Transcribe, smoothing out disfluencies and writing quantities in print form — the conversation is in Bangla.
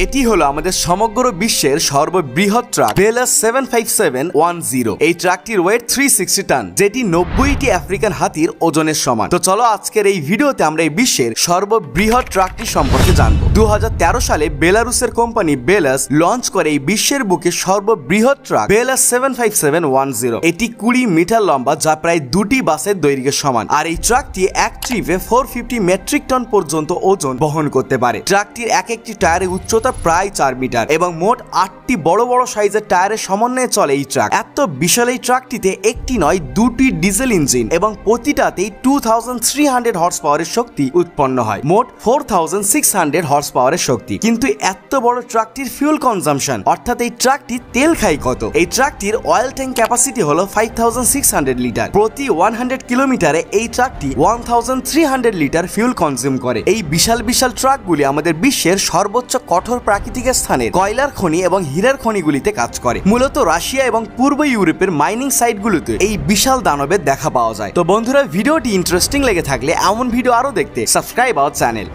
এটি হলো আমাদের সমগ্র বিশ্বের সর্ববৃহৎ ট্রাক বেলাস 75710। এই ট্রাকটির ওয়েট 360 টন, যেটি 90টি আফ্রিকান হাতির ওজনের সমান। তো চলো আজকের এই ভিডিওতে আমরা এই বিশ্বের সর্ববৃহৎ ট্রাকটি সম্পর্কে জানবো। 2013 সালে বেলারুসের কোম্পানি বেলাস লঞ্চ করে এই বিশ্বের বুকে সর্ববৃহৎ ট্রাক বেলাস 75710। এটি 20 মিটার লম্বা, যা প্রায় 2টি বাসের দৈর্ঘ্যের সমান। আর এই ট্রাকটি এক ট্রিপে 450 মেট্রিক টন পর্যন্ত ওজন বহন করতে পারে। ট্রাকটির এক একটি টায়ারের উচ্চতা প্রায় 4 মিটার এবং মোট 8টি বড় বড় সাইজের টায়ারের সমন্বয়ে চলে এই ট্রাক। এত বিশাল এই ট্রাকটিতে একটি নয়, 2টি ডিজেল ইঞ্জিন এবং প্রতিটাতেই 2300 হর্স পাওয়ারের শক্তি উৎপন্ন হয়। মোট 4600 হর্স পাওয়ারের শক্তি। কিন্তু এত বড় ট্রাকটির ফিউল কনজাম্পশন, অর্থাৎ এই ট্রাকটি তেল খায় কত? এই ট্রাকটির অয়েল ট্যাঙ্ক ক্যাপাসিটি হলো 5600 লিটার। প্রতি 100 কিলোমিটারে এই ট্রাকটি 1300 লিটার ফিউল কনজিউম করে। এই বিশাল বিশাল ট্রাকগুলি আমাদের বিশ্বের সর্বোচ্চ কঠোর প্রাকৃতিক স্থানে কয়লার খনি এবং হীরার খনিগুলিতে কাজ করে। মূলত রাশিয়া এবং পূর্ব ইউরোপের মাইনিং সাইটগুলোতে এই বিশাল দানবের দেখা পাওয়া যায়। তো বন্ধুরা, ভিডিওটি ইন্টারেস্টিং লেগে থাকলে এমন ভিডিও আরো দেখতে সাবস্ক্রাইব আওয়ার চ্যানেল।